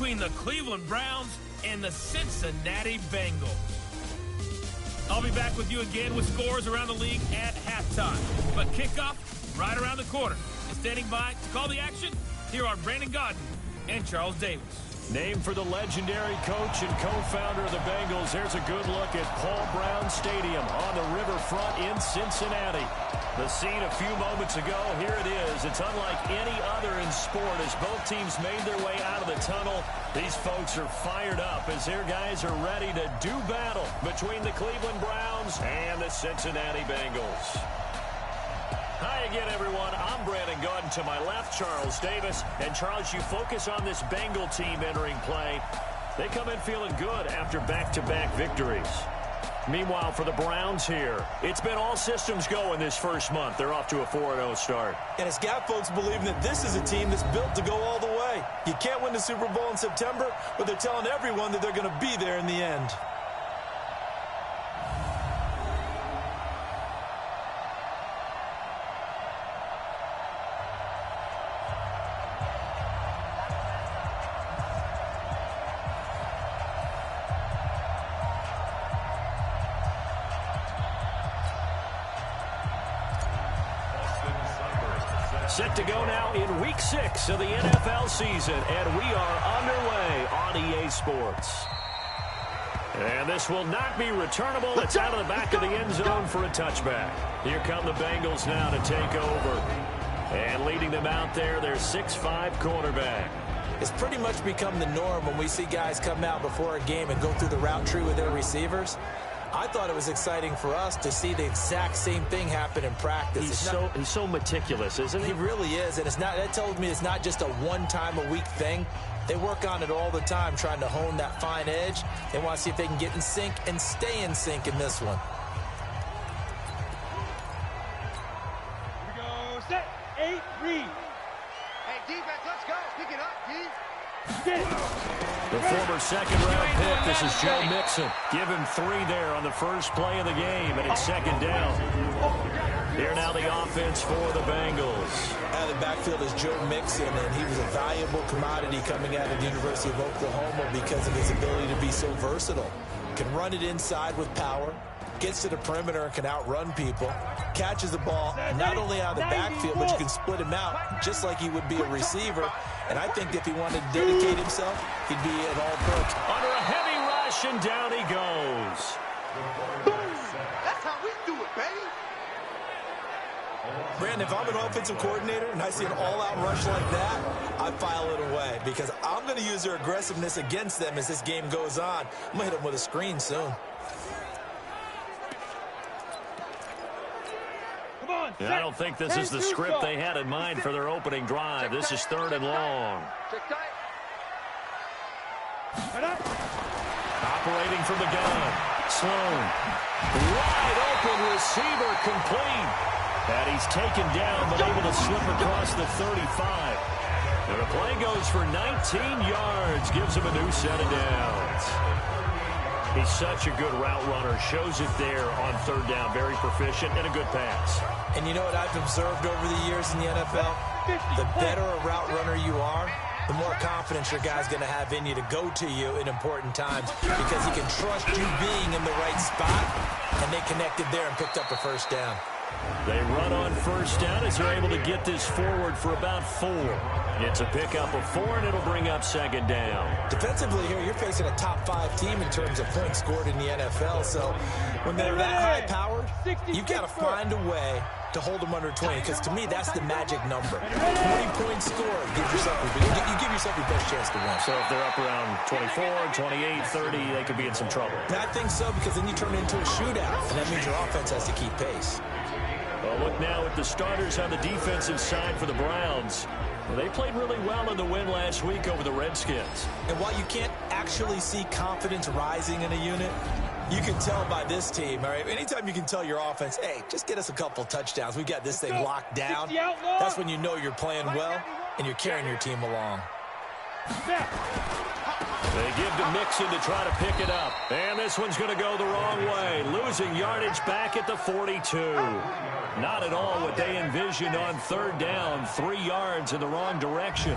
between the Cleveland Browns and the Cincinnati Bengals. I'll be back with you again with scores around the league at halftime. But kickoff right around the corner. And standing by to call the action, here are Brandon Gaudin and Charles Davis. Named for the legendary coach and co-founder of the Bengals, there's a good look at Paul Brown Stadium on the riverfront in Cincinnati. The scene a few moments ago, here it is. It's unlike any other in sport as both teams made their way out of the tunnel. These folks are fired up as their guys are ready to do battle between the Cleveland Browns and the Cincinnati Bengals. Hi again, everyone. I'm Brandon Gaudin. To my left, Charles Davis. And Charles, you focus on this Bengal team entering play. They come in feeling good after back-to-back victories. Meanwhile, for the Browns here, it's been all systems go in this first month. They're off to a 4-0 start. And it's got folks believing that this is a team that's built to go all the way. You can't win the Super Bowl in September, but they're telling everyone that they're going to be there in the end. Set to go now in Week 6 of the NFL season, and we are underway on EA Sports. And this will not be returnable. It's out of the back of the end zone for a touchback. Here come the Bengals now to take over. And leading them out there, their 6'5" cornerback. It's pretty much become the norm when we see guys come out before a game and go through the route tree with their receivers. I thought it was exciting for us to see the exact same thing happen in practice. He's so meticulous, isn't he? He really is, and that tells me it's not just a one-time-a-week thing. They work on it all the time, trying to hone that fine edge. They want to see if they can get in sync and stay in sync in this one. Here we go. Set. 8, read. Hey, defense, let's go. Pick it up, D. Get it. The former second-round pick, this is Joe Mixon. Give him 3 there on the first play of the game, and it's second down. Here now the offense for the Bengals. Out of the backfield is Joe Mixon, and he was a valuable commodity coming out of the University of Oklahoma because of his ability to be so versatile. Can run it inside with power, gets to the perimeter and can outrun people, catches the ball not only out of the backfield, but you can split him out just like he would be a receiver. And I think if he wanted to dedicate himself, he'd be an all-pro. Under a heavy rush, and down he goes. That's how we do it, baby. Brandon, if I'm an offensive coordinator and I see an all-out rush like that, I file it away because I'm going to use their aggressiveness against them as this game goes on. I'm going to hit them with a screen soon. Yeah, I don't think this is the script they had in mind for their opening drive. This is 3rd and long. Operating from the gun. Sloan. Wide open receiver complete. And he's taken down but able to slip across the 35. And the play goes for 19 yards. Gives him a new set of downs. He's such a good route runner. Shows it there on 3rd down. Very proficient and a good pass. And you know what I've observed over the years in the NFL? The better a route runner you are, the more confidence your guy's going to have in you to go to you in important times because he can trust you being in the right spot, and they connected there and picked up a first down. They run on first down as they're able to get this forward for about 4. It's a pickup of 4, and it'll bring up 2nd down. Defensively here, you're facing a top-5 team in terms of points scored in the NFL, so when they're that high-powered, you've got to find a way to hold them under 20, because to me, that's the magic number. 20 points scored, you give yourself your best chance to win. So if they're up around 24, 28, 30, they could be in some trouble. And I think so, because then you turn it into a shootout, and that means your offense has to keep pace. Well, look now at the starters on the defensive side for the Browns. Well, they played really well in the win last week over the Redskins. And while you can't actually see confidence rising in a unit, you can tell by this team, all right? Anytime you can tell your offense, hey, just get us a couple touchdowns. We've got this thing locked down. That's when you know you're playing well and you're carrying your team along. They give to Mixon to try to pick it up. And this one's going to go the wrong way. Losing yardage back at the 42. Not at all what they envisioned on 3rd down. 3 yards in the wrong direction.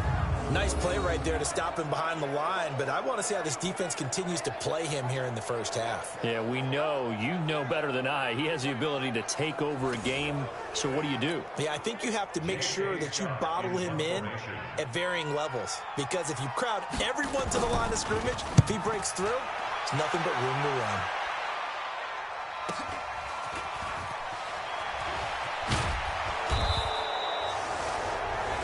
Nice play right there to stop him behind the line, but I want to see how this defense continues to play him here in the first half. Yeah, we know. You know better than I. He has the ability to take over a game, so what do? Yeah, I think you have to make sure that you bottle him in at varying levels, because if you crowd everyone to the line of scrimmage, if he breaks through, it's nothing but room to run.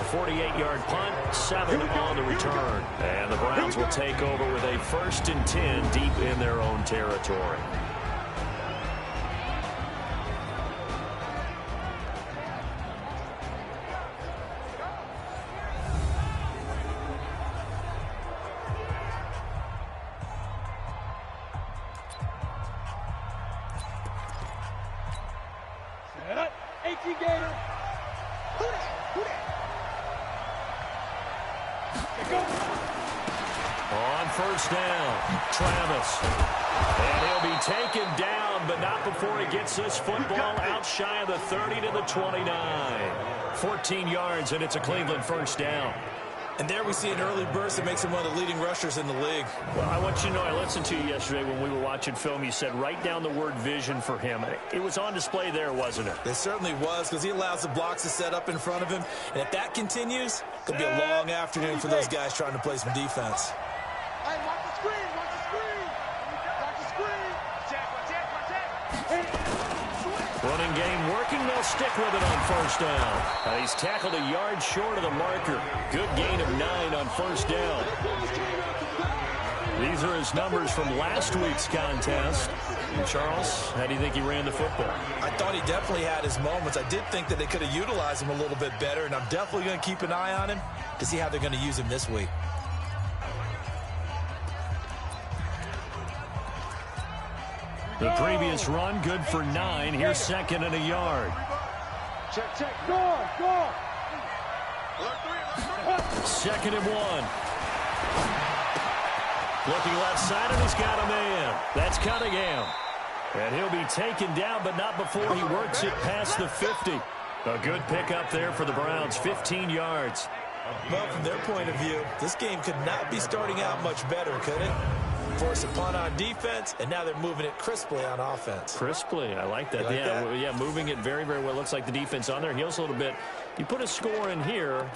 48-yard punt, 7 on the return. And the Browns will take over with a 1st and 10 deep in their own territory. Set up, 18 Gator. On 1st down, Travis. And he'll be taken down, but not before he gets this football out shy of the 30 to the 29. 14 yards, and it's a Cleveland 1st down. And there we see an early burst that makes him one of the leading rushers in the league. Well, I want you to know, I listened to you yesterday when we were watching film. You said write down the word vision for him. It was on display there, wasn't it? It certainly was, because he allows the blocks to set up in front of him. And if that continues, it could be a long afternoon for those guys trying to play some defense. Hey, watch the screen, watch the screen. Watch the screen. Check. Running game working. They'll stick with it on 1st down. He's tackled a yard short of the marker. Good gain of 9 on 1st down. These are his numbers from last week's contest. And Charles, how do you think he ran the football? I thought he definitely had his moments. I did think that they could have utilized him a little bit better, and I'm definitely going to keep an eye on him to see how they're going to use him this week. The previous run, good for 9. Here's 2nd and a yard. Check. Go. 2nd and 1. Looking left side, and he's got a man. That's Cunningham. And he'll be taken down, but not before he works it past the 50. A good pickup there for the Browns, 15 yards. Well, from their point of view, this game could not be starting out much better, could it? Force a punt on defense, and now they're moving it crisply on offense. Crisply, I like that. Yeah, moving it very, very well. Looks like the defense on there heals a little bit. You put a score in here,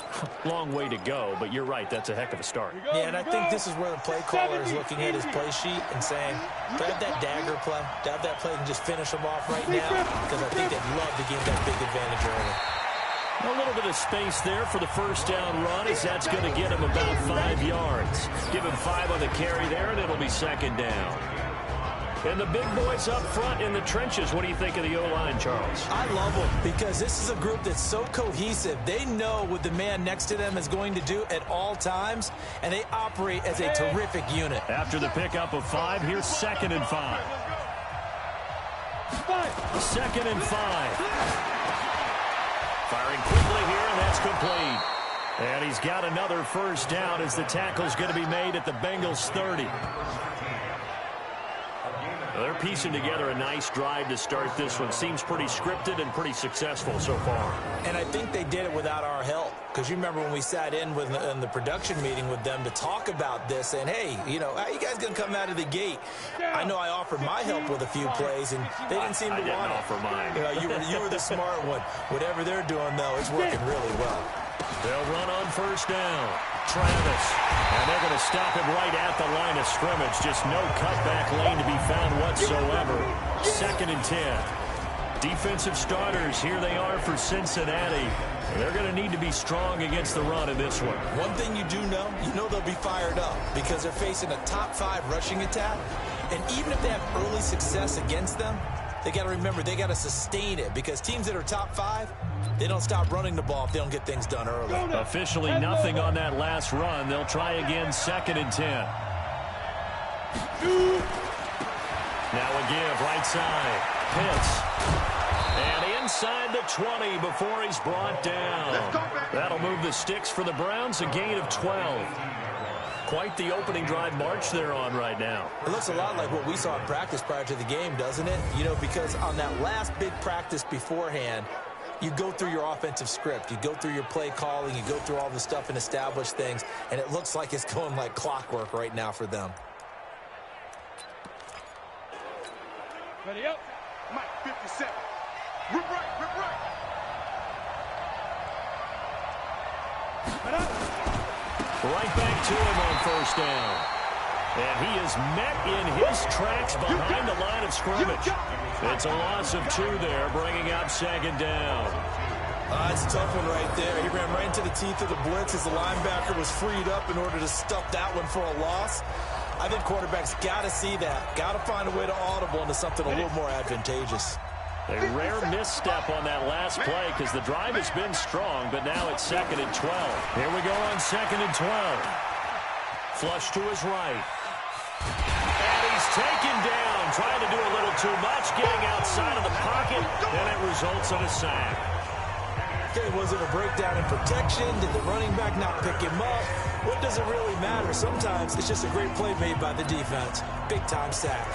long way to go, but you're right, that's a heck of a start. Yeah, and I think this is where the play caller is looking at his play sheet and saying, grab that dagger play, grab that play and just finish them off right now, because I think they'd love to gain that big advantage early. A little bit of space there for the 1st down run, as that's going to get him about 5 yards. Give him 5 on the carry there, and it'll be 2nd down. And the big boys up front in the trenches. What do you think of the O-line, Charles? I love them, because this is a group that's so cohesive. They know what the man next to them is going to do at all times, and they operate as a terrific unit. After the pickup of 5, here's 2nd and 5. 2nd and 5. Firing quickly here, and that's complete. And he's got another 1st down as the tackle's going to be made at the Bengals 30. They're piecing together a nice drive to start this one. Seems pretty scripted and pretty successful so far. And I think they did it without our help. Because you remember when we sat in the production meeting with them to talk about this, saying, hey, how you guys going to come out of the gate? I know I offered my help with a few plays, and they didn't seem to want it. I didn't offer mine. You were the smart one. Whatever they're doing, though, it's working really well. They'll run on 1st down. Travis. And they're going to stop him right at the line of scrimmage. Just no cutback lane to be found whatsoever. 2nd and 10. Defensive starters, here they are for Cincinnati. They're going to need to be strong against the run in this one. One thing you do know, they'll be fired up because they're facing a top 5 rushing attack. And even if they have early success against them, they got to remember they got to sustain it, because teams that are top 5, they don't stop running the ball if they don't get things done early. Officially nothing on that last run. They'll try again, 2nd and 10. Now a give, right side. Pitts. And inside the 20 before he's brought down. That'll move the sticks for the Browns, a gain of 12. Quite the opening drive march they're on right now. It looks a lot like what we saw in practice prior to the game, doesn't it? Because on that last big practice beforehand, You go through your offensive script. You go through your play calling. You go through all the stuff and establish things, and it looks like it's going like clockwork right now for them. Ready up. Mike, 57. Rip right, rip right. Right back to him on first down. And he is met in his tracks behind the line of scrimmage. It's a loss of 2 there, bringing up second down. It's a tough one right there. He ran right into the teeth of the blitz as the linebacker was freed up in order to stuff that one for a loss. I think quarterbacks got to see that. Got to find a way to audible into something a little more advantageous. A rare misstep on that last play because the drive has been strong, but now it's 2nd and 12. Here we go on 2nd and 12. Flush to his right. And he's taken down, trying to do a little too much, getting outside of the pocket, and it results in a sack. Okay, was it a breakdown in protection? Did the running back not pick him up? What does it really matter? Sometimes it's just a great play made by the defense. Big-time sack.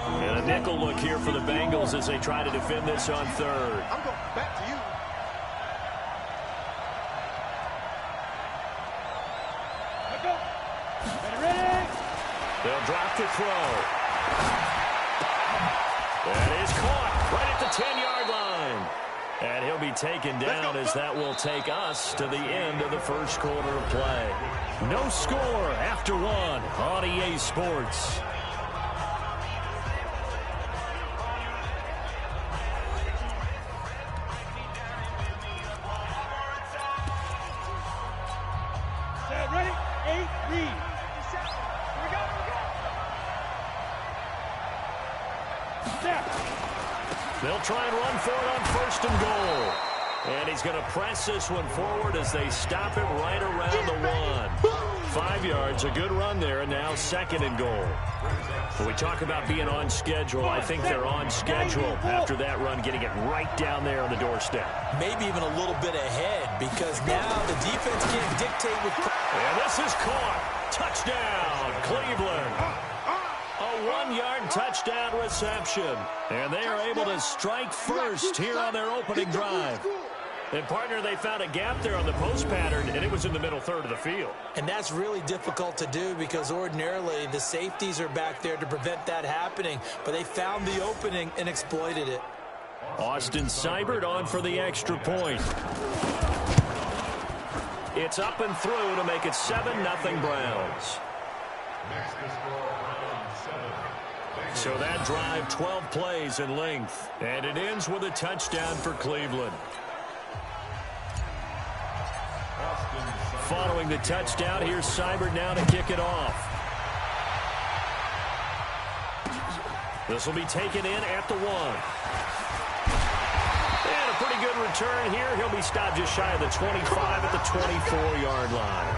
And a nickel look here for the Bengals as they try to defend this on 3rd. I'm going back to you. Let's go. Ready. They'll drop to throw. That is caught right at the 10-yard line. And he'll be taken down as that will take us to the end of the first quarter of play. No score after 1 on EA Sports. Ready. 8, read. They'll try and run for it on 1st and goal. And he's going to press this one forward as they stop it right around the 1. 5 yards, a good run there, and now 2nd and goal. When we talk about being on schedule, I think they're on schedule after that run, getting it right down there on the doorstep. Maybe even a little bit ahead because now the defense can't dictate with... And this is caught. Touchdown, Cleveland. A 1-yard touchdown reception. And they are able to strike first here on their opening drive. And, partner, they found a gap there on the post pattern, and it was in the middle 3rd of the field. And that's really difficult to do because ordinarily the safeties are back there to prevent that happening. But they found the opening and exploited it. Austin Seibert on for the extra point. It's up and through to make it 7-0 Browns. So that drive, 12 plays in length. And it ends with a touchdown for Cleveland. Following the touchdown, here's Seibert now to kick it off. This will be taken in at the 1. And a pretty good return here. He'll be stopped just shy of the 25 at the 24-yard line.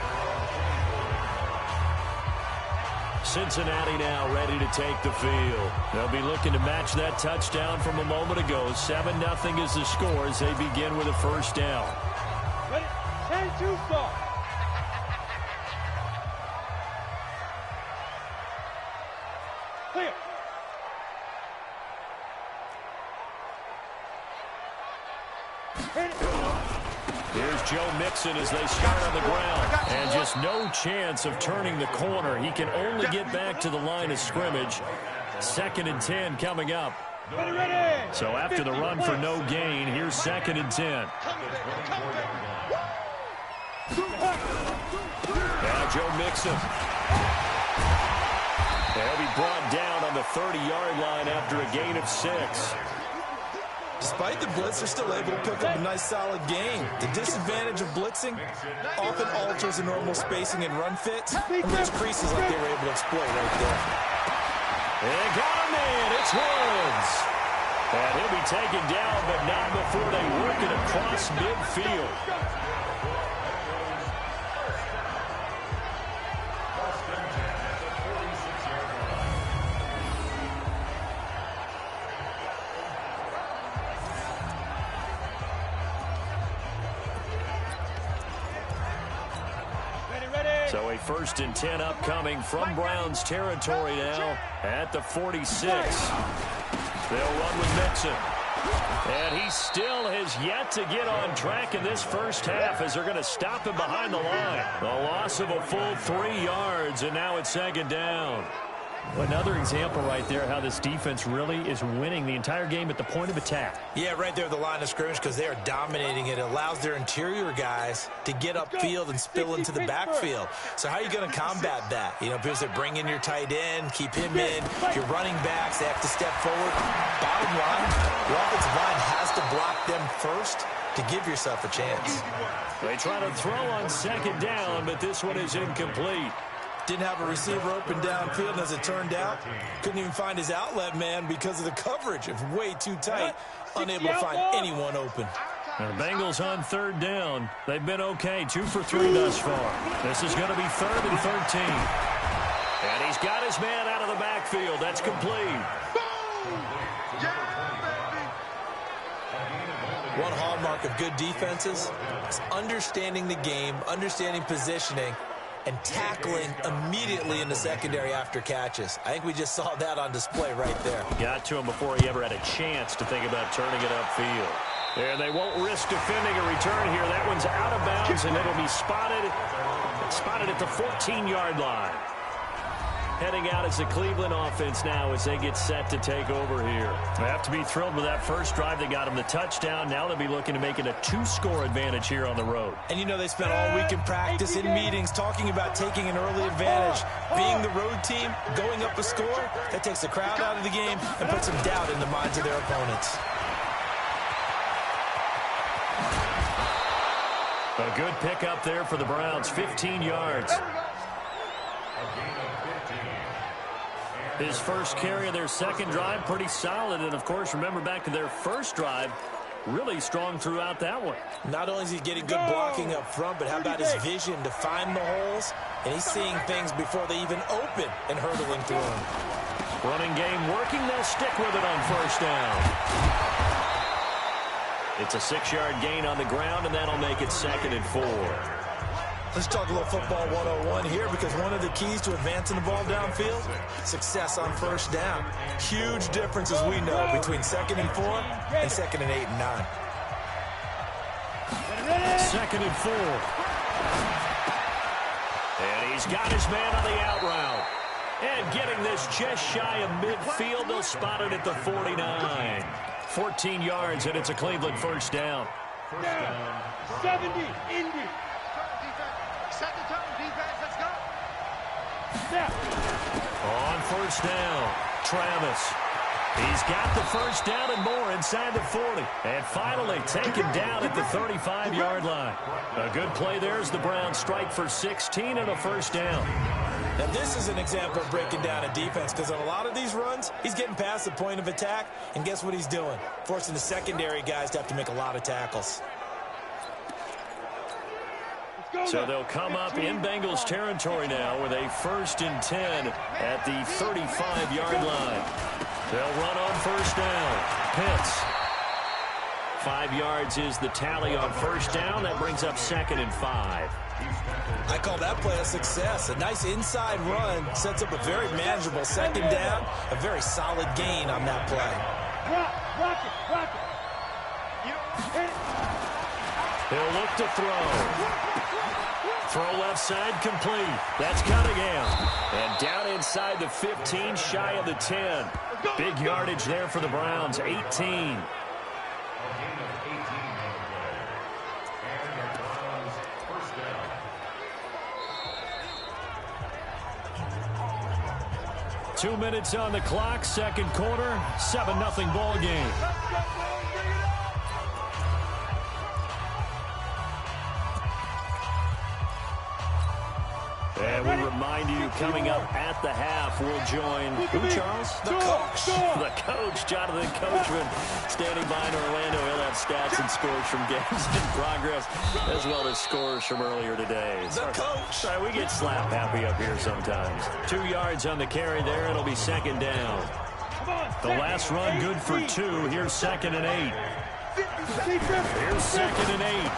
Cincinnati now ready to take the field. They'll be looking to match that touchdown from a moment ago. 7-0 is the score as they begin with a first down. Ready. 10-2 start. Clear. Here's Joe Mixon as they start on the ground. And just no chance of turning the corner. He can only get back to the line of scrimmage. 2nd and 10 coming up. Ready. So after the run for no gain, here's 2nd and 10. Now Joe Mixon. He'll be brought down on the 30-yard line after a gain of 6. Despite the blitz, they're still able to pick up a nice, solid gain. The disadvantage of blitzing often alters the normal spacing and run fits, and those creases like they were able to exploit right there. They got him in. It's Woods. And he'll be taken down, but not before they work it across midfield. So a 1st and 10 upcoming from Browns territory now at the 46. They'll run with Mixon. And he still has yet to get on track in this first half as they're going to stop him behind the line. A loss of a full 3 yards, and now it's second down. Another example right there how this defense really is winning the entire game at the point of attack. Yeah, right there at the line of scrimmage because they are dominating it. It allows their interior guys to get upfield and spill into the backfield. So how are you going to combat that? You know, people say bring in your tight end, keep him in. Your running backs, they have to step forward. Bottom line, your offensive line has to block them first to give yourself a chance. They try to throw on second down, but this one is incomplete. Didn't have a receiver open downfield, and as it turned out, couldn't even find his outlet man because of the coverage. It was way too tight, unable to find anyone open. And the Bengals on third down. They've been okay, 2 for 3 thus far. This is going to be 3rd and 13. And he's got his man out of the backfield. That's complete. One hallmark of good defenses is understanding the game, understanding positioning, and tackling immediately in the secondary after catches. I think we just saw that on display right there. Got to him before he ever had a chance to think about turning it upfield. And they won't risk defending a return here. That one's out of bounds, and it'll be spotted at the 14-yard line. Heading out as the Cleveland offense now as they get set to take over here. They have to be thrilled with that first drive. They got them the touchdown. Now they'll be looking to make it a 2-score advantage here on the road. And you know they spent all week in practice, in meetings, talking about taking an early advantage. Being the road team, going up a score, that takes the crowd out of the game and puts some doubt in the minds of their opponents. A good pickup there for the Browns, 15 yards. His first carry of their second drive, pretty solid. And, of course, remember back to their first drive, really strong throughout that one. Not only is he getting good blocking up front, but how about his vision to find the holes? And he's seeing things before they even open and hurdling through them. Running game working. They'll stick with it on first down. It's a 6-yard gain on the ground, and that'll make it 2nd and 4. Let's talk a little football 101 here because one of the keys to advancing the ball downfield, success on first down. Huge difference, as we know, between 2nd and 4 and 2nd and 8 and 9. 2nd and 4. And he's got his man on the out route. And getting this just shy of midfield, they'll spot it at the 49. 14 yards, and it's a Cleveland first down. 70, Indy. On first down, Travis. He's got the first down and more inside the 40. And finally taken down at the 35-yard line. A good play there as the Browns strike for 16 and a first down. Now this is an example of breaking down a defense because on a lot of these runs, he's getting past the point of attack. And guess what he's doing? Forcing the secondary guys to have to make a lot of tackles. So they'll come up in Bengals territory now with a 1st and 10 at the 35-yard line. They'll run on first down. Pitts. 5 yards is the tally on first down. That brings up 2nd and 5. I call that play a success. A nice inside run sets up a very manageable 2nd down. A very solid gain on that play. Rock it. He'll look to throw. Throw left side complete. That's Cunningham. And down inside the 15, shy of the 10. Big yardage there for the Browns, 18. Two minutes on the clock, second quarter, 7-0 ball game. And we remind you, coming up at the half, we'll join, who, Charles? The coach. The coach, Jonathan Coachman, standing by in Orlando. He'll have stats and scores from games in progress, as well as scores from earlier today. The coach. Sorry, we get slap happy up here sometimes. 2 yards on the carry there. It'll be 2nd down. The last run good for 2. Here's 2nd and 8. Here's 2nd and 8.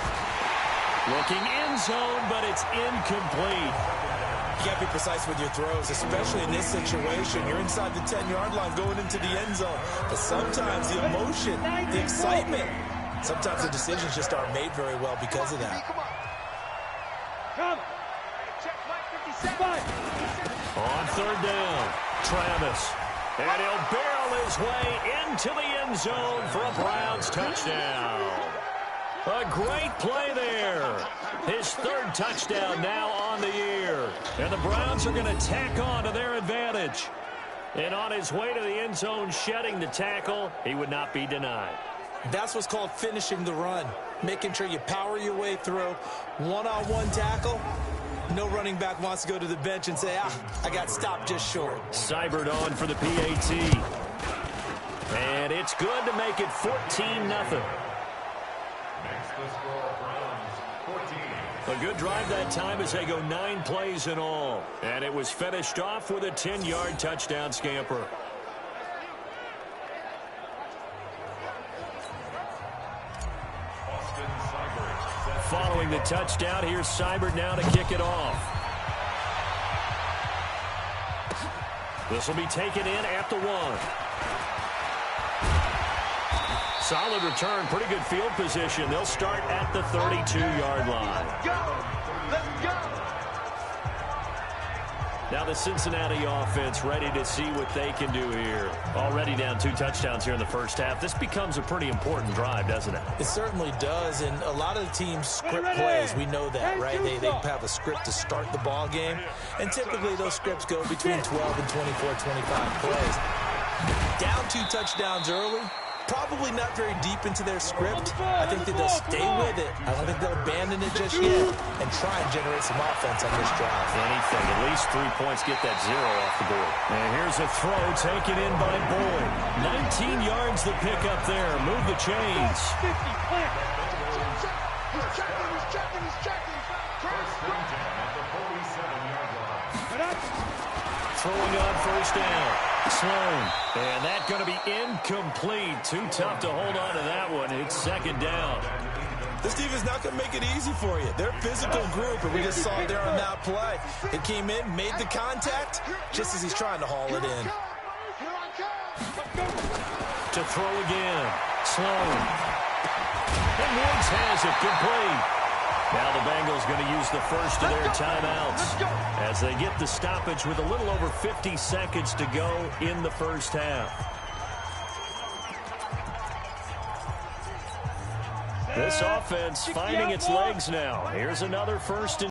Looking end zone, but it's incomplete. You can't be precise with your throws, especially in this situation. You're inside the 10-yard line going into the end zone. But sometimes the emotion, the excitement, sometimes the decisions just aren't made very well because of that. On third down, Travis. And he'll barrel his way into the end zone for a Browns touchdown. A great play there. His third touchdown now on the year. And the Browns are going to tack on to their advantage. And on his way to the end zone, shedding the tackle, he would not be denied. That's what's called finishing the run. Making sure you power your way through. One-on-one tackle. No running back wants to go to the bench and say, I got stopped just short. Seibert on for the PAT. And it's good to make it 14-0. A good drive that time as they go 9 plays in all. And it was finished off with a 10-yard touchdown scamper. Following the touchdown, here's Seibert now to kick it off. This will be taken in at the 1. Solid return, pretty good field position. They'll start at the 32-yard line. Let's go! Let's go! Now the Cincinnati offense ready to see what they can do here. Already down 2 touchdowns here in the first half. This becomes a pretty important drive, doesn't it? It certainly does, and a lot of the teams script plays. We know that, right? They have a script to start the ball game, and typically those scripts go between 12 and 24, 25 plays. Down 2 touchdowns early. Probably not very deep into their script. I think that they'll stay with it. I don't think they'll abandon it just yet and try and generate some offense on this drive. Anything. At least 3 points. Get that 0 off the board. And here's a throw taken in by Boyd. 19 yards the pick up there. Move the chains. 50, plant. He's checking. First down at the 47-yard line. Throwing on first down. Sloan. And that's going to be incomplete. Too tough to hold on to that one. It's second down. This defense not going to make it easy for you. They're a physical group, and we just saw it there on that play. It came in, made the contact, just as he's trying to haul it in. To throw again. Sloan. And Woods has it complete. Now the Bengals going to use the first of their timeouts as they get the stoppage with a little over 50 seconds to go in the first half. This offense finding its legs now. Here's another first and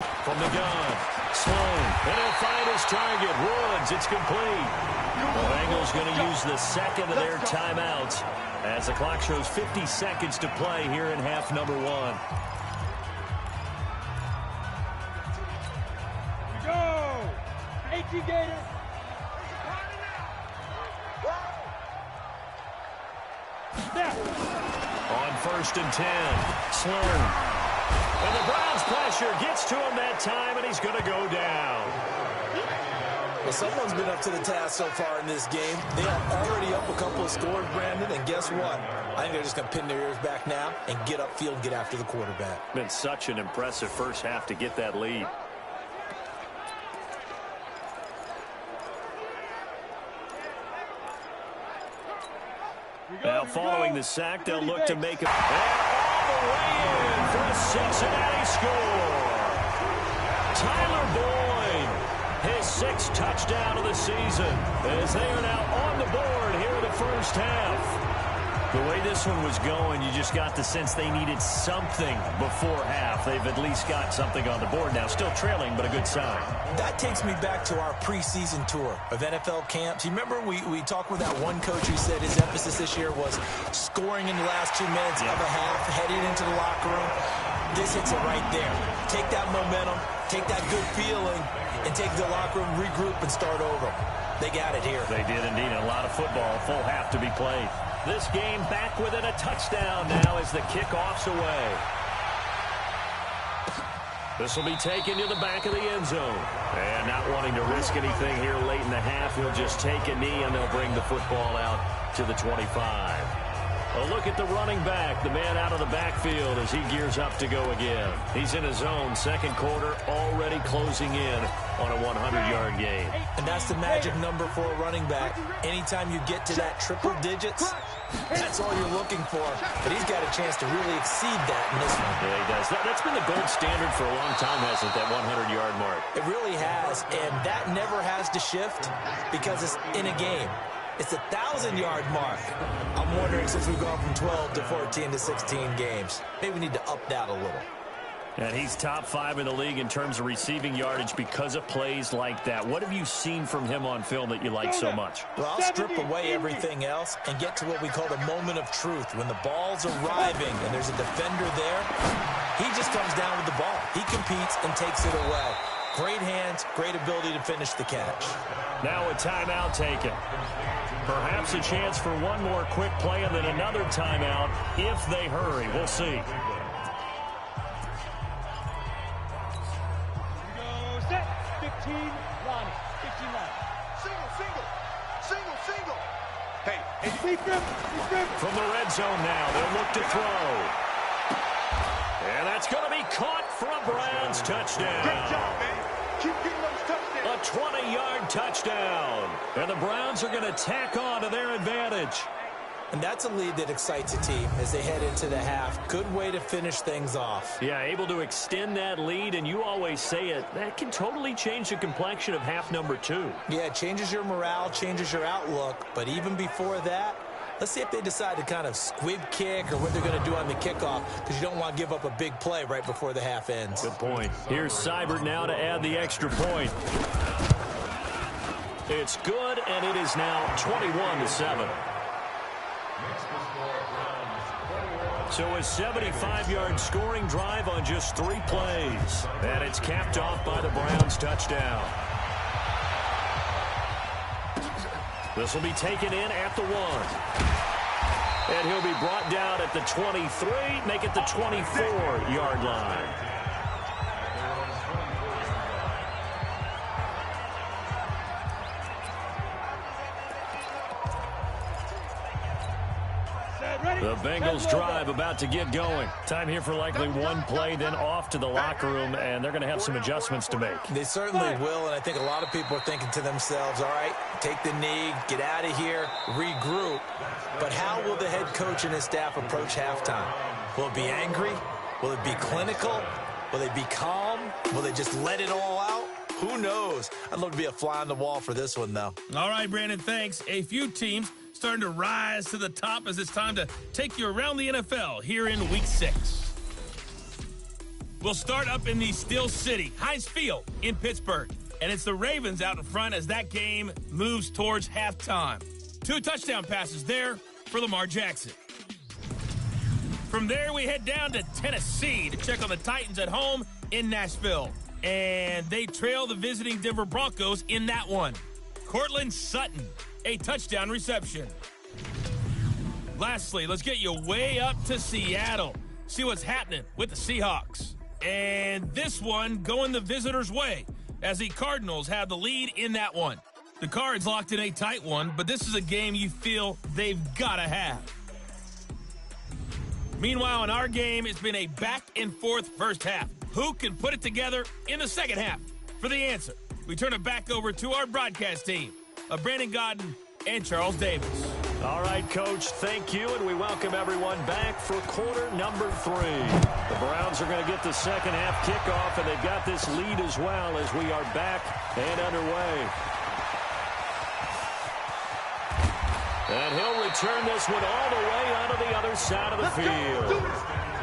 from the gun. Sloan. And he'll find his target. Woods. It's complete. The Bengals going to use the second of their timeouts as the clock shows 50 seconds to play here in half number 1. Go! 18 Gators. On first and 10, Sloan. And the Browns pressure gets to him that time, and he's going to go down. Well, someone's been up to the task so far in this game. They are already up a couple of scores, Brandon, and guess what? I think they're just going to pin their ears back now and get upfield and get after the quarterback. Been such an impressive first half to get that lead. Now following the sack, they'll look to make it. And all the way in for a Cincinnati score. Tyler Boyd, his 6th touchdown of the season, as they are now on the board here in the first half. The way this one was going, you just got the sense they needed something before half. They've at least got something on the board now. Still trailing, but a good sign. That takes me back to our preseason tour of NFL camps. You remember we talked with that one coach who said his emphasis this year was scoring in the last 2 minutes of a half, heading into the locker room. This hits it right there. Take that momentum, take that good feeling, and take the locker room, regroup, and start over. They got it here. They did indeed. A lot of football, full half to be played. This game back within a touchdown now as the kickoff's away. This will be taken to the back of the end zone. And not wanting to risk anything here late in the half, he'll just take a knee and they'll bring the football out to the 25. A look at the running back, the man out of the backfield as he gears up to go again. He's in his own second quarter, already closing in on a 100-yard game. And that's the magic number for a running back. Anytime you get to that triple digits, that's all you're looking for. But he's got a chance to really exceed that in this one. Yeah, he does. That's been the gold standard for a long time, hasn't it, that 100-yard mark? It really has, and that never has to shift because it's in a game. It's a 1,000-yard mark. I'm wondering, since we've gone from 12 to 14 to 16 games, maybe we need to up that a little. And he's top 5 in the league in terms of receiving yardage because of plays like that. What have you seen from him on film that you like so much? Well, I'll strip away everything else and get to what we call the moment of truth. When the ball's arriving and there's a defender there, he just comes down with the ball. He competes and takes it away. Great hands, great ability to finish the catch. Now a timeout taken. Perhaps a chance for one more quick play and then another timeout if they hurry. We'll see. Set, 15, line, 15 line. Single. Hey, Speak them. From the red zone now, they'll look to throw. And that's going to be caught for a Browns touchdown. great job, man. Keep getting those touchdowns. A 20-yard touchdown. And the Browns are going to tack on to their advantage. And that's a lead that excites a team as they head into the half. Good way to finish things off. Yeah, able to extend that lead, and you always say it, that can totally change the complexion of half number 2. Yeah, it changes your morale, changes your outlook. But even before that, let's see if they decide to kind of squib kick or what they're going to do on the kickoff, because you don't want to give up a big play right before the half ends. Good point. Here's Seibert now to add the extra point. It's good, and it is now 21-7. So a 75-yard scoring drive on just 3 plays. And it's capped off by the Browns touchdown. This will be taken in at the 1. And he'll be brought down at the 23, make it the 24-yard line. The Bengals drive about to get going. Time here for likely one play, then off to the locker room, and they're going to have some adjustments to make. They certainly will, and I think a lot of people are thinking to themselves, all right, take the knee, get out of here, regroup. But how will the head coach and his staff approach halftime? Will it be angry? Will it be clinical? Will they be calm? Will they just let it all out? Who knows? I'd love to be a fly on the wall for this one, though. All right, Brandon, thanks. A few teams starting to rise to the top as it's time to take you around the NFL here in Week 6. We'll start up in the Steel City, Heinz Field in Pittsburgh. And it's the Ravens out in front as that game moves towards halftime. 2 touchdown passes there for Lamar Jackson. From there, we head down to Tennessee to check on the Titans at home in Nashville. And they trail the visiting Denver Broncos in that one. Cortland Sutton, a touchdown reception. Lastly, let's get you way up to Seattle. See what's happening with the Seahawks. And this one going the visitors' way as the Cardinals have the lead in that one. The Cards locked in a tight one, but this is a game you feel they've got to have. Meanwhile, in our game, it's been a back-and-forth first half. Who can put it together in the second half? For the answer, we turn it back over to our broadcast team of Brandon Godden and Charles Davis. All right, Coach, thank you, and we welcome everyone back for quarter number 3. The Browns are going to get the second half kickoff, and they've got this lead as well as we are back and underway. And he'll return this one all the way onto the other side of the field.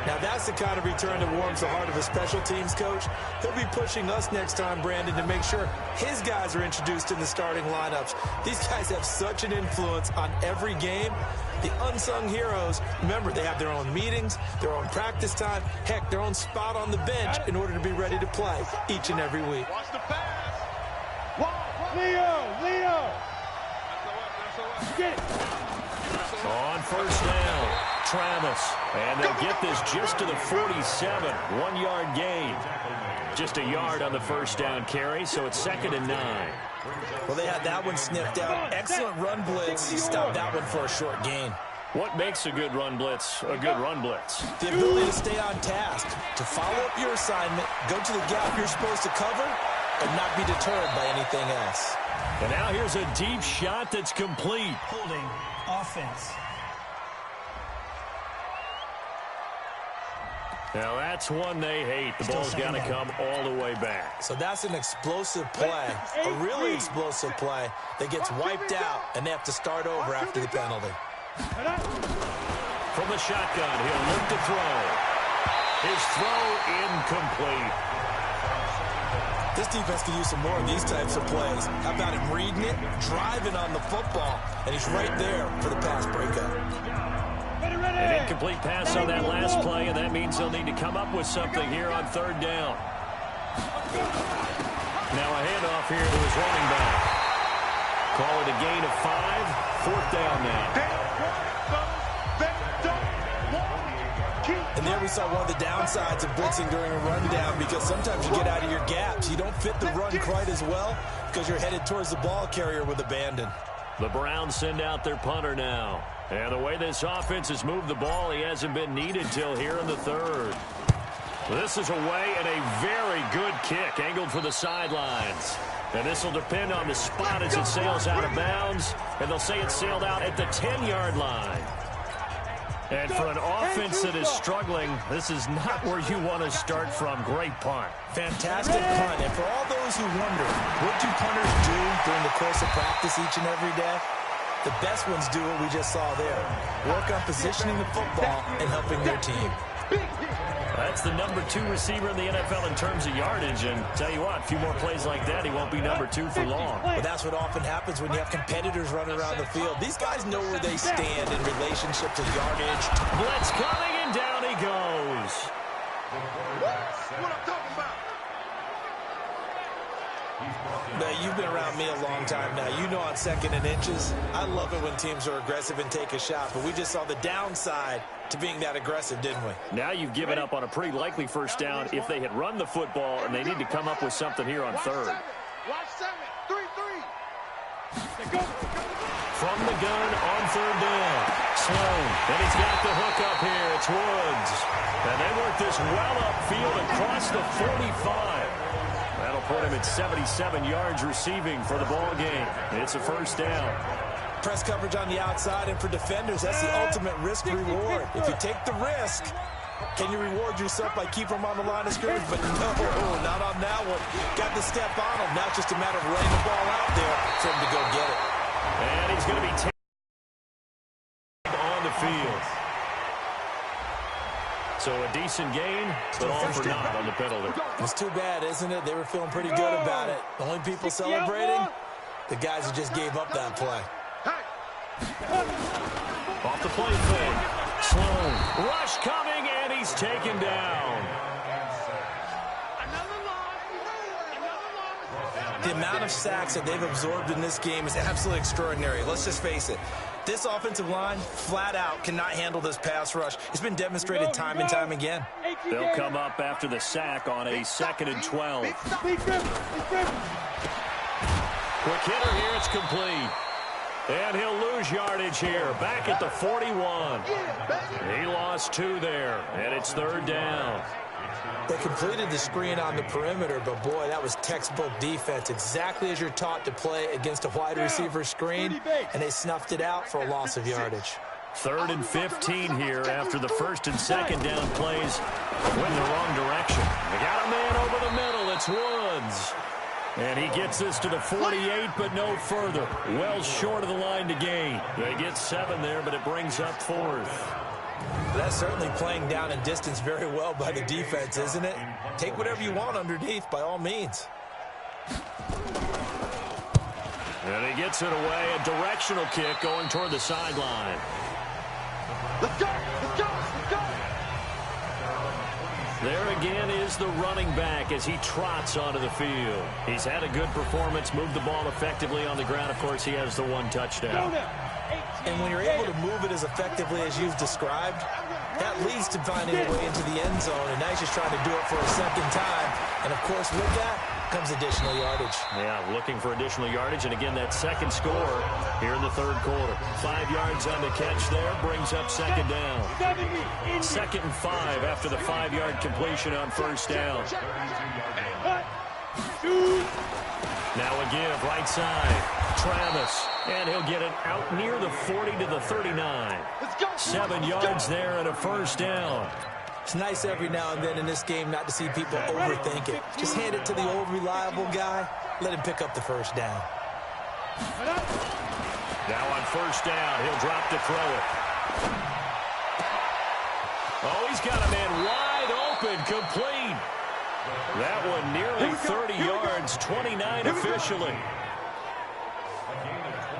Now, that's the kind of return that warms the heart of a special teams coach. He'll be pushing us next time, Brandon, to make sure his guys are introduced in the starting lineups. These guys have such an influence on every game. The unsung heroes, remember, they have their own meetings, their own practice time, heck, their own spot on the bench in order to be ready to play each and every week. Watch the pass. Leo. Get it. On first down, Travis. And they'll get this just to the 47. 1-yard gain. Just a yard on the first down carry, so it's 2nd and 9. Well, they had that one sniffed out. Excellent run blitz. He stopped that one for a short gain. What makes a good run blitz a good run blitz? The ability to stay on task, to follow up your assignment, go to the gap you're supposed to cover, and not be deterred by anything else. And now here's a deep shot that's complete. Holding offense. Now that's one they hate. The ball's got to come all the way back. So that's an explosive play, a really explosive play that gets wiped out, and they have to start over after the penalty. From the shotgun, he'll look to throw. His throw incomplete. This defense could use some more of these types of plays. How about him reading it, driving on the football, and he's right there for the pass breakup. An incomplete pass on that last play, and that means they'll need to come up with something here on third down. Now a handoff here to his running back. Call it a gain of 5. Fourth down now. And there we saw one of the downsides of blitzing during a rundown, because sometimes you get out of your gaps. You don't fit the run quite as well because you're headed towards the ball carrier with abandon. The Browns send out their punter now. And the way this offense has moved the ball, he hasn't been needed till here in the third. This is away and a very good kick, angled for the sidelines. And this will depend on the spot as it sails out of bounds. And they'll say it sailed out at the 10-yard line. And for an offense that is struggling, this is not where you want to start from. Great punt. Fantastic punt. And for all those who wonder, what do punters do during the course of practice each and every day? The best ones do what we just saw there. Work on positioning the football and helping their team. That's the number 2 receiver in the NFL in terms of yardage. And tell you what, a few more plays like that, he won't be number 2 for long. But that's what often happens when you have competitors running around the field. These guys know where they stand in relationship to yardage. Blitz coming, and down he goes. That's what I'm talking about. Now, you've been around me a long time now. You know on 2nd and inches, I love it when teams are aggressive and take a shot. But we just saw the downside to being that aggressive, didn't we? Now you've given up on a pretty likely first down if they had run the football, and they need to come up with something here on third. Watch 7. 3-3. From the gun on third down. Sloan, and he's got the hook up here. It's Woods. And they work this well upfield across the 45. That'll put him at 77 yards receiving for the ball game. It's a first down. Press coverage on the outside, and for defenders, that's the ultimate risk-reward. If you take the risk, can you reward yourself by keeping them on the line of scrimmage? But no, not on that one. Got the step on him. Now it's just a matter of laying the ball out there for him to go get it. And he's going to be on the field. So a decent gain, but all for naught on the penalty. It's too bad, isn't it? They were feeling pretty good about it. The only people celebrating, the guys who just gave up that play. Off the play fake. Sloan. Rush coming, and he's taken down. The amount of sacks that they've absorbed in this game is absolutely extraordinary. Let's just face it. This offensive line, flat out, cannot handle this pass rush. It's been demonstrated time and time again. They'll come up after the sack on a 2nd and 12. Quick hitter here, it's complete. And he'll lose yardage here, back at the 41. He lost 2 there, and it's third down. They completed the screen on the perimeter, but boy, that was textbook defense. Exactly as you're taught to play against a wide receiver screen, and they snuffed it out for a loss of yardage. 3rd and 15 here after the 1st and 2nd down plays went the wrong direction. They got a man over the middle. It's Woods. And he gets this to the 48, but no further. Well short of the line to gain. They get 7 there, but it brings up 4th. That's certainly playing down in distance very well by the defense, isn't it? Take whatever you want underneath, by all means. And he gets it away. A directional kick going toward the sideline. Let's go! Let's go! Let's go! There again is the running back as he trots onto the field. He's had a good performance, moved the ball effectively on the ground. Of course, he has the 1 touchdown. And when you're able to move it as effectively as you've described, that leads to finding a way into the end zone. And now he's just trying to do it for a 2nd time. And, of course, with that, comes additional yardage. Yeah, looking for additional yardage. And again, that second score here in the third quarter. 5 yards on the catch there. Brings up second down. 2nd and 5 after the 5-yard completion on first down. Now a give, right side. Travis. And he'll get it out near the 40 to the 39. 7 yards there and a first down. It's nice every now and then in this game not to see people overthink it. Just hand it to the old reliable guy. Let him pick up the first down. Now on first down, he'll drop to throw it. Oh, he's got a man wide open, complete. That one nearly 30 yards, 29 officially.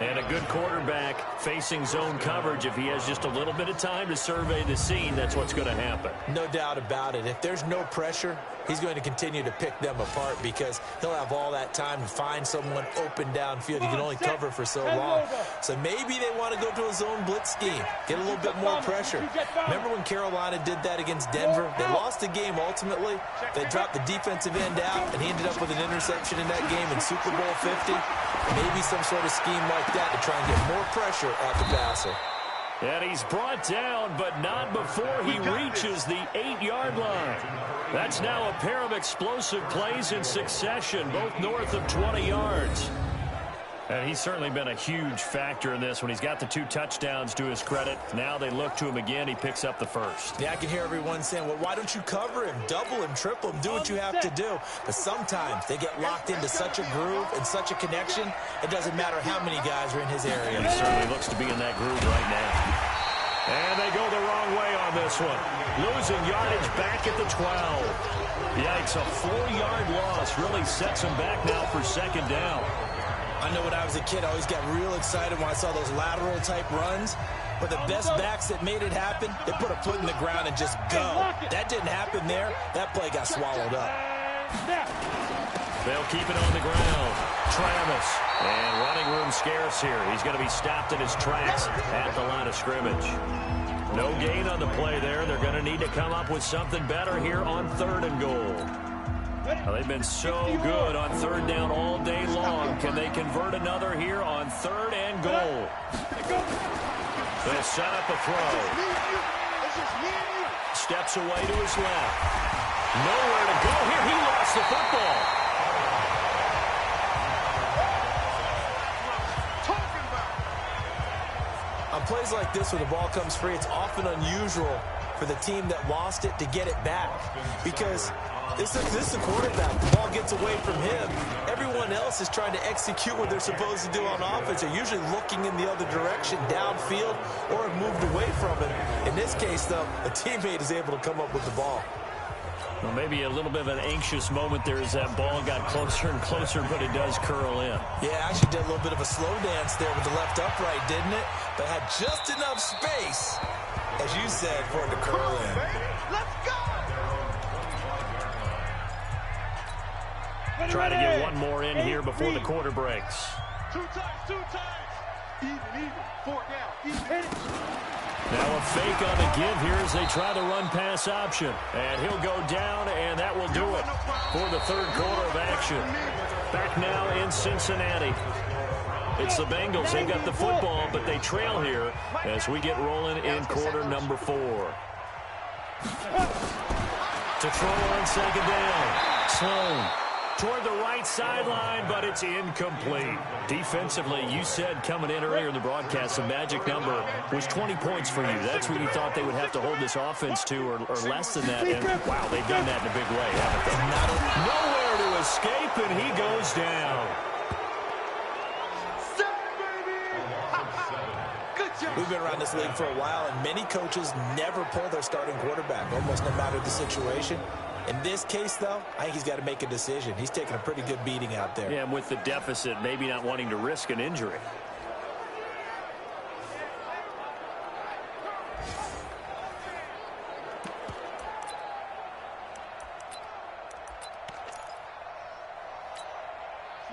And a good quarterback facing zone coverage. If he has just a little bit of time to survey the scene, that's what's going to happen. No doubt about it. If there's no pressure, he's going to continue to pick them apart because he'll have all that time to find someone open downfield. He can only cover for so long. So maybe they want to go to a zone blitz scheme, get a little bit more pressure. Remember when Carolina did that against Denver? They lost the game ultimately. They dropped the defensive end out, and he ended up with an interception in that game in Super Bowl 50. Maybe some sort of scheme like that to try and get more pressure at the passer. And he's brought down, but not before he reaches the 8-yard line. That's now a pair of explosive plays in succession, both north of 20 yards. And he's certainly been a huge factor in this when he's got the 2 touchdowns to his credit. Now they look to him again. He picks up the first. Yeah, I can hear everyone saying, well, why don't you cover him, double him, triple him, do what you have to do. But sometimes they get locked into such a groove and such a connection, it doesn't matter how many guys are in his area. He certainly looks to be in that groove right now. And they go the wrong way on this one. Losing yardage back at the 12. Yikes, a 4-yard loss really sets him back now for second down. I know when I was a kid, I always got real excited when I saw those lateral-type runs. But the best backs that made it happen, they put a foot in the ground and just go. That didn't happen there. That play got swallowed up. They'll keep it on the ground. Travis. And running room scarce here. He's going to be stopped in his tracks at the line of scrimmage. No gain on the play there. They're going to need to come up with something better here on 3rd and goal. Well, they've been so good on 3rd down all day long. Can they convert another here on 3rd and goal? They'll set up a throw. Steps away to his left. Nowhere to go here. He lost the football. On plays like this where the ball comes free, it's often unusual for the team that lost it to get it back because this is the quarterback. The ball gets away from him. Everyone else is trying to execute what they're supposed to do on offense. They're usually looking in the other direction, downfield, or have moved away from it. In this case, though, a teammate is able to come up with the ball. Well, maybe a little bit of an anxious moment there as that ball got closer and closer, but it does curl in. Yeah, actually did a little bit of a slow dance there with the left upright, didn't it? But had just enough space, as you said, for it to curl in. Let's go! Try to get one more in here before the quarter breaks. 2 times. Even. 4 down. Even. Now a fake on the give here as they try the run-pass option. And he'll go down, and that will do it for the 3rd quarter of action. Back now in Cincinnati. It's the Bengals. They've got the football, but they trail here as we get rolling in quarter number 4. To throw on 2nd down. Sloan toward the right sideline, but it's incomplete. Defensively, you said coming in earlier in the broadcast, the magic number was 20 points for you. That's what you thought they would have to hold this offense to, or less than that. And, wow, they've done that in a big way, haven't they? Nowhere to escape, and he goes down. We've been around this league for a while, and many coaches never pull their starting quarterback, almost no matter the situation. In this case, though, I think he's got to make a decision. He's taking a pretty good beating out there. Yeah, and with the deficit, maybe not wanting to risk an injury.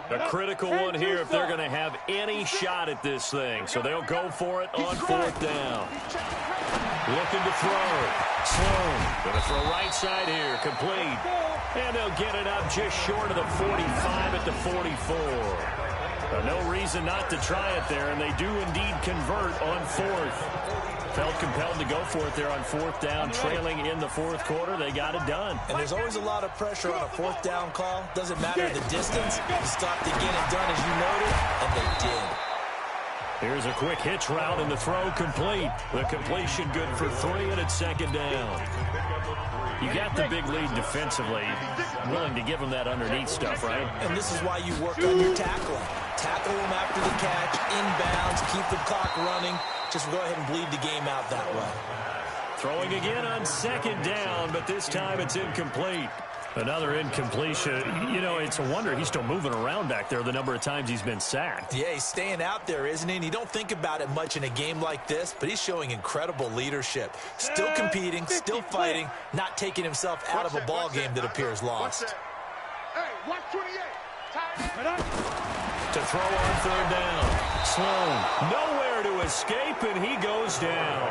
A critical one here if they're going to have any shot at this thing. So they'll go for it on 4th down. Looking to throw. Sloan going to throw right side here. Complete. And they'll get it up just short of the 45 at the 44. No reason not to try it there, and they do indeed convert on fourth. Felt compelled to go for it there on fourth down, trailing in the fourth quarter. They got it done. And there's always a lot of pressure on a fourth down call. Doesn't matter the distance. You stop to get it done, as you noted, and they did. Here's a quick hitch route, and the throw complete. The completion good for 3, and it's second down. You got the big lead defensively. Willing to give them that underneath stuff, right? And this is why you work on your tackling. Tackle them after the catch, inbounds, keep the clock running. Just go ahead and bleed the game out that way. Throwing again on second down, but this time it's incomplete. Another incompletion. You know, it's a wonder he's still moving around back there the number of times he's been sacked. Yeah, he's staying out there, isn't he? And you don't think about it much in a game like this, but he's showing incredible leadership. Still competing, still fighting, not taking himself out of a ball game that appears lost. Hey, watch 28. To throw on third down. Sloan nowhere to escape, and he goes down.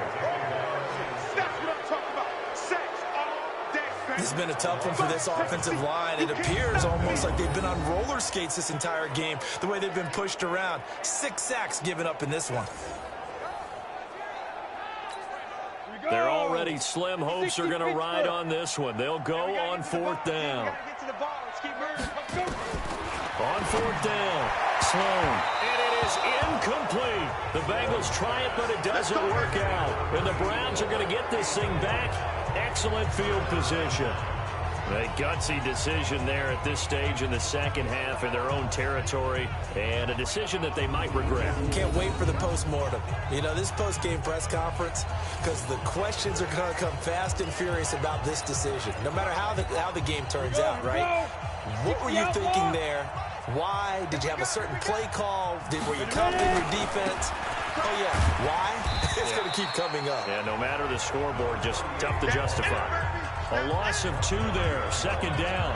That's what I'm talking about. Sacks all day, man. This has been a tough one for this offensive line. It appears almost like they've been on roller skates this entire game, the way they've been pushed around. 6 sacks given up in this one. Their already slim hopes are going to ride on this one. They'll go on fourth down. On fourth down, Sloan, and it is incomplete. The Bengals try it, but it doesn't work out. And the Browns are going to get this thing back. Excellent field position. A gutsy decision there at this stage in the second half in their own territory, and a decision that they might regret. Can't wait for the postmortem. You know, this post-game press conference, because the questions are going to come fast and furious about this decision, no matter how the game turns out, right? What were you thinking there? Why? Did you have a certain play call? Were you confident in your defense? Oh, yeah. Why? It's going to keep coming up. Yeah, no matter the scoreboard, just tough to justify. A loss of 2 there, second down.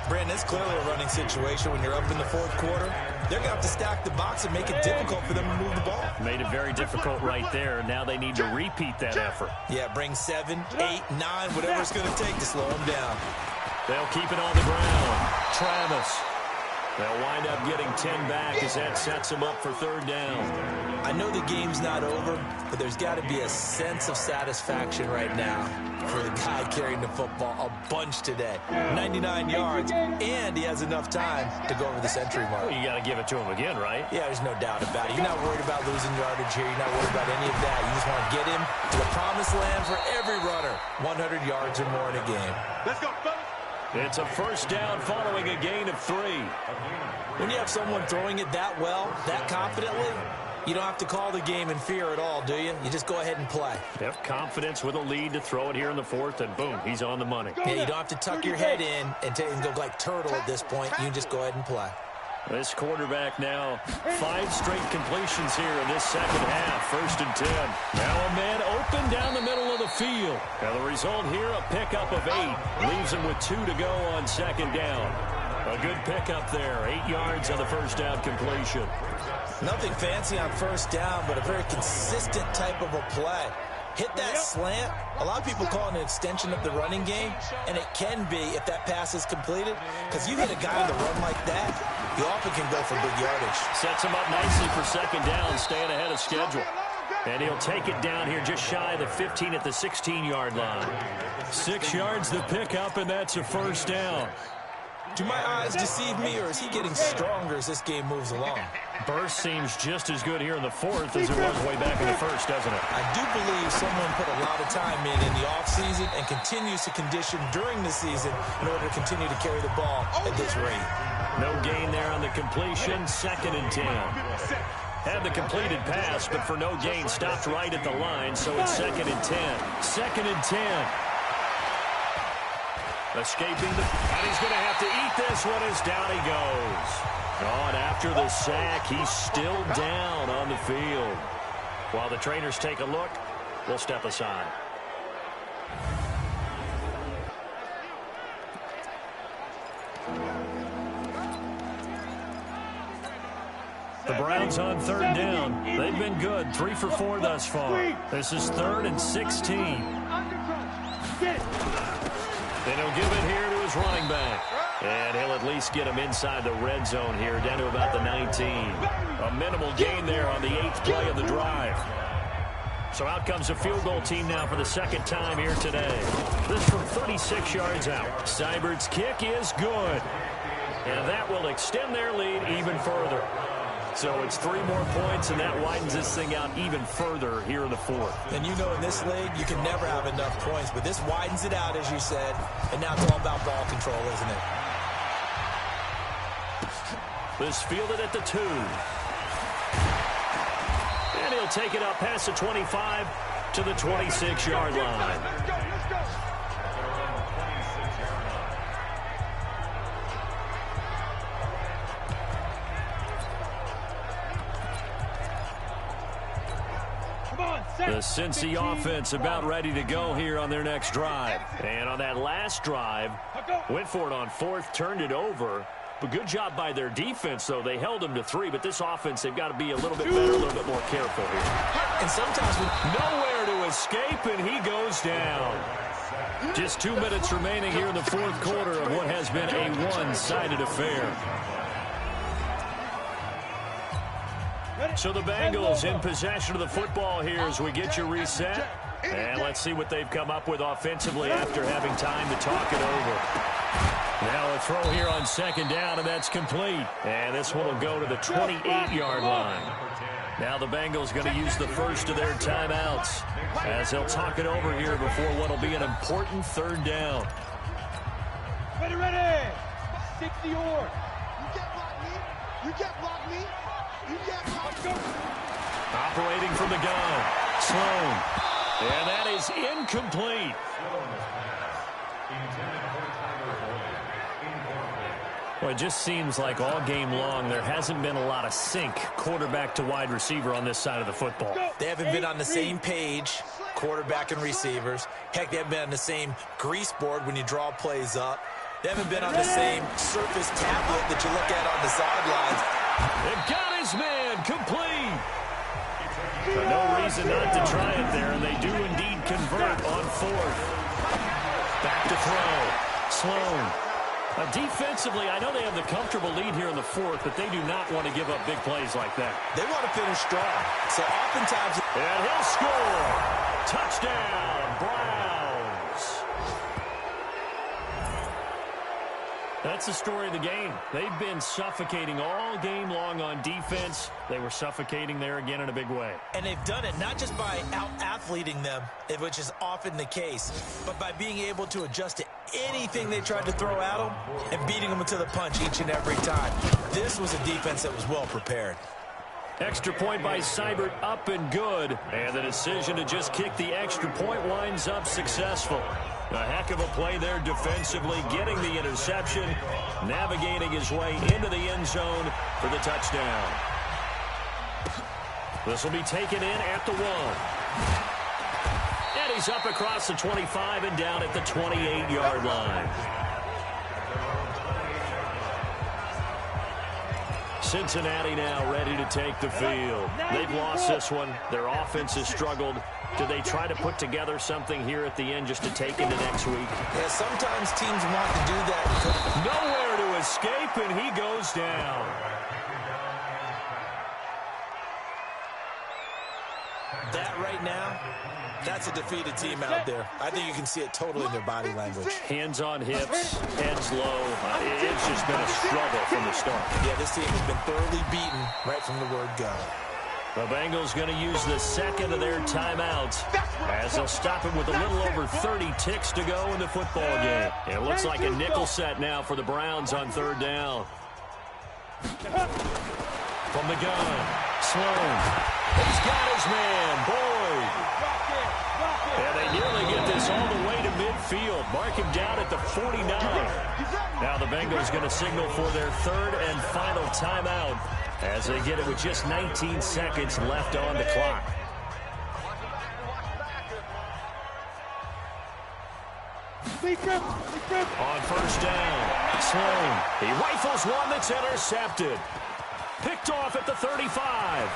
Brandon, it's clearly a running situation when you're up in the fourth quarter. They're going to have to stack the box and make it difficult for them to move the ball. Made it very difficult right there. Now they need to repeat that effort. Yeah, bring 7, 8, 9, whatever it's going to take to slow them down. They'll keep it on the ground. Travis. They'll wind up getting 10 back as that sets them up for third down. I know the game's not over, but there's got to be a sense of satisfaction right now for the guy carrying the football a bunch today. 99 yards, and he has enough time to go over the century mark. Well, you got to give it to him again, right? Yeah, there's no doubt about it. You're not worried about losing yardage here. You're not worried about any of that. You just want to get him to the promised land for every runner. 100 yards or more in a game. Let's go, fellas. It's a first down following a gain of 3. When you have someone throwing it that well, that confidently, you don't have to call the game in fear at all, do you? You just go ahead and play. Yep, confidence with a lead to throw it here in the fourth, and boom, he's on the money. Yeah, you don't have to tuck your head in and go like turtle at this point. You can just go ahead and play. This quarterback now 5 straight completions here in this second half. 1st and 10. Now a man open down the middle of the field. Now the result here, a pickup of 8. Leaves him with 2 to go on second down. A good pickup there. 8 yards on the first down completion. Nothing fancy on first down, but a very consistent type of a play. Hit that slant. A lot of people call it an extension of the running game, and it can be if that pass is completed, because you hit a guy on the run like that, you often can go for big yardage. Sets him up nicely for second down, staying ahead of schedule. And he'll take it down here just shy of the 15 at the 16-yard line. 6 yards the pickup, and that's a first down. Do my eyes deceive me, or is he getting stronger as this game moves along? Burst seems just as good here in the fourth as it was way back in the first, doesn't it? I do believe someone put a lot of time in the offseason and continues to condition during the season in order to continue to carry the ball at this rate. No gain there on the completion. 2nd and 10. Had the completed pass, but for no gain, stopped right at the line, so it's 2nd and 10. 2nd and 10. Escaping and he's going to have to eat this one as down he goes. Oh, and after the sack, he's still down on the field. While the trainers take a look, we'll step aside. The Browns on third down. They've been good, 3 for 4 thus far. This is 3rd and 16. Then he'll give it here to his running back. And he'll at least get him inside the red zone here, down to about the 19. A minimal gain there on the 8th play of the drive. So out comes a field goal team now for the second time here today. This from 36 yards out. Seibert's kick is good. And that will extend their lead even further. So it's 3 more points, and that widens this thing out even further here in the 4th. And you know in this league, you can never have enough points, but this widens it out, as you said, and now it's all about ball control, isn't it? This fielded at the 2. And he'll take it up past the 25 to the 26-yard line. Let's go. The Cincy offense about ready to go here on their next drive. And on that last drive, went for it on 4th, turned it over. But good job by their defense, though. They held them to 3, but this offense, they've got to be a little bit better, a little bit more careful here. And sometimes nowhere to escape, and he goes down. Just 2 minutes remaining here in the 4th quarter of what has been a one-sided affair. So the Bengals in possession of the football here as we get you reset. And let's see what they've come up with offensively after having time to talk it over. Now a throw here on 2nd down, and that's complete. And this one will go to the 28-yard line. Now the Bengals going to use the first of their timeouts as they'll talk it over here before what will be an important 3rd down. Ready. 60 yards. You can't block me. You can't block me. Operating from the gun, Sloan. And that is incomplete. Well, it just seems like all game long there hasn't been a lot of sync quarterback to wide receiver on this side of the football. They haven't been on the same page, quarterback and receivers. Heck, they haven't been on the same grease board when you draw plays up. They haven't been on the same surface tablet that you look at on the sidelines. They've got his man complete. But no reason not to try it there, and they do indeed convert on 4th. Back to throw. Sloan. Defensively, I know they have the comfortable lead here in the 4th, but they do not want to give up big plays like that. They want to finish strong. So oftentimes... And he'll score. Touchdown, Browns. That's the story of the game. They've been suffocating all game long on defense. They were suffocating there again in a big way. And they've done it not just by out-athleting them, which is often the case, but by being able to adjust to anything they tried to throw at them and beating them to the punch each and every time. This was a defense that was well prepared. Extra point by Seibert, up and good. And the decision to just kick the extra point winds up successful. A heck of a play there defensively, getting the interception, navigating his way into the end zone for the touchdown. This will be taken in at the 1. And he's up across the 25 and down at the 28-yard line. Cincinnati now ready to take the field. They've lost this one. Their offense has struggled. Do they try to put together something here at the end just to take into next week? Yeah, sometimes teams want to do that. Nowhere to escape, and he goes down. That right now, that's a defeated team out there. I think you can see it totally in their body language. Hands on hips, heads low. It's just been a struggle from the start. Yeah, this team has been thoroughly beaten right from the word go. The Bengals going to use the second of their timeouts as they'll stop it with a little over 30 ticks to go in the football game. It looks like a nickel set now for the Browns on 3rd down. From the gun, Sloan. He's got his man, Boyd. And they nearly get this all the way to midfield. Mark him down at the 49. Now the Bengals going to signal for their 3rd and final timeout as they get it with just 19 seconds left on the clock. On 1st down, Sloan. He rifles one that's intercepted. Picked off at the 35.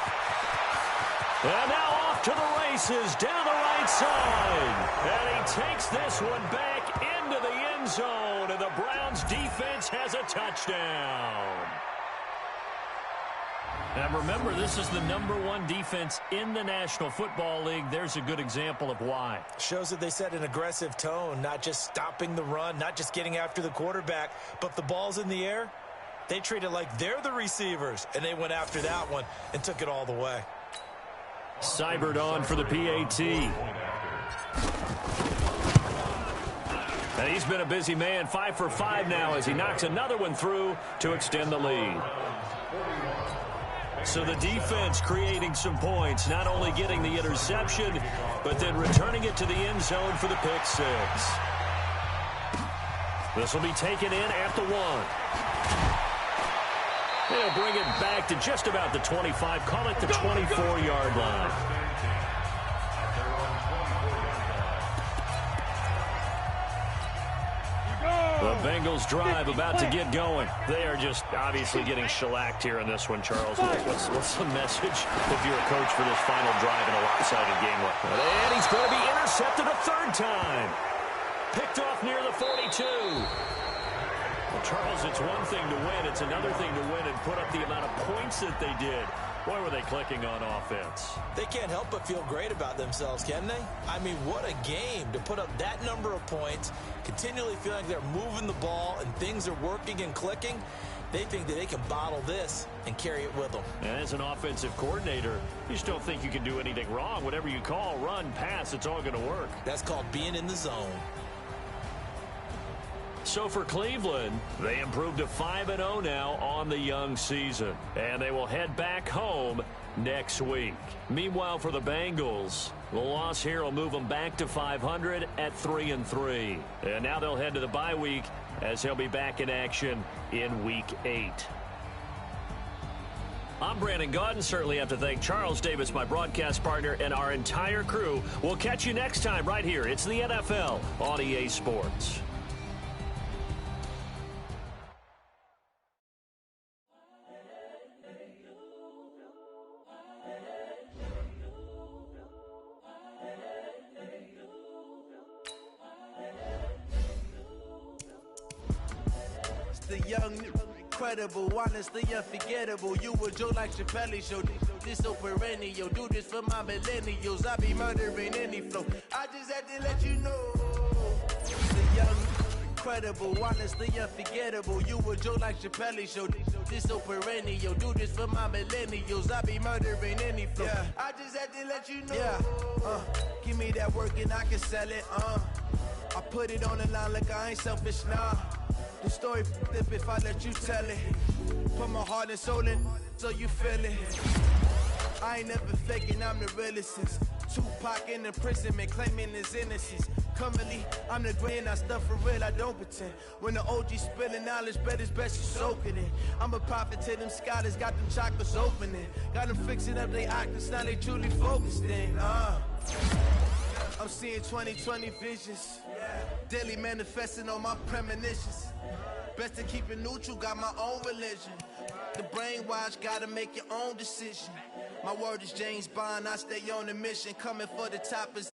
And now off to the races down the right side. And he takes this one back into the end zone. And the Browns defense has a touchdown. And remember, this is the #1 defense in the National Football League. There's a good example of why. Shows that they set an aggressive tone, not just stopping the run, not just getting after the quarterback, but if the ball's in the air, they treat it like they're the receivers, and they went after that one and took it all the way. Seibert on for the PAT. And he's been a busy man, 5 for 5 now as he knocks another one through to extend the lead. So the defense creating some points, not only getting the interception, but then returning it to the end zone for the pick six. This will be taken in at the 1. They'll bring it back to just about the 25, call it the 24-yard line. The Bengals drive about to get going. They are just obviously getting shellacked here in this one, Charles. What's the message if you're a coach for this final drive in a lopsided game? And he's going to be intercepted a third time. Picked off near the 42. Well, Charles, it's one thing to win. It's another thing to win and put up the amount of points that they did. Boy, were they clicking on offense. They can't help but feel great about themselves, can they? I mean, what a game to put up that number of points, continually feeling like they're moving the ball and things are working and clicking. They think that they can bottle this and carry it with them. And as an offensive coordinator, you just don't think you can do anything wrong. Whatever you call, run, pass, it's all going to work. That's called being in the zone. So for Cleveland, they improved to 5-0 now on the young season. And they will head back home next week. Meanwhile, for the Bengals, the loss here will move them back to 500 at 3-3. And now they'll head to the bye week as they'll be back in action in Week 8. I'm Brandon Gaudin. Certainly have to thank Charles Davis, my broadcast partner, and our entire crew. We'll catch you next time right here. It's the NFL on EA Sports. The young, incredible, honestly unforgettable. You a joke like Chappelle Show. This so perennial. Do this for my millennials. I be murdering any flow. I just had to let you know. The young, incredible, honestly unforgettable. You a joke like Chappelle Show. This so perennial. Do this for my millennials. I be murdering any flow. Yeah. I just had to let you know. Yeah. Give me that work and I can sell it. I put it on the line like I ain't selfish now. The story flip if I let you tell it. Put my heart and soul in so you feel it. I ain't never faking, I'm the realest since Tupac in imprisonment, claiming his innocence. Currently, I'm the grand, I stuff for real, I don't pretend. When the OG spilling knowledge, bet it's best you soak it in. I'm a prophet to them scholars, got them chakras opening. Got them fixing up they octaves, now they truly focused in. I'm seeing 2020 visions. Daily manifesting on my premonitions. Best to keep it neutral, got my own religion. The brainwash, gotta make your own decision. My word is James Bond, I stay on a mission. Coming for the top position.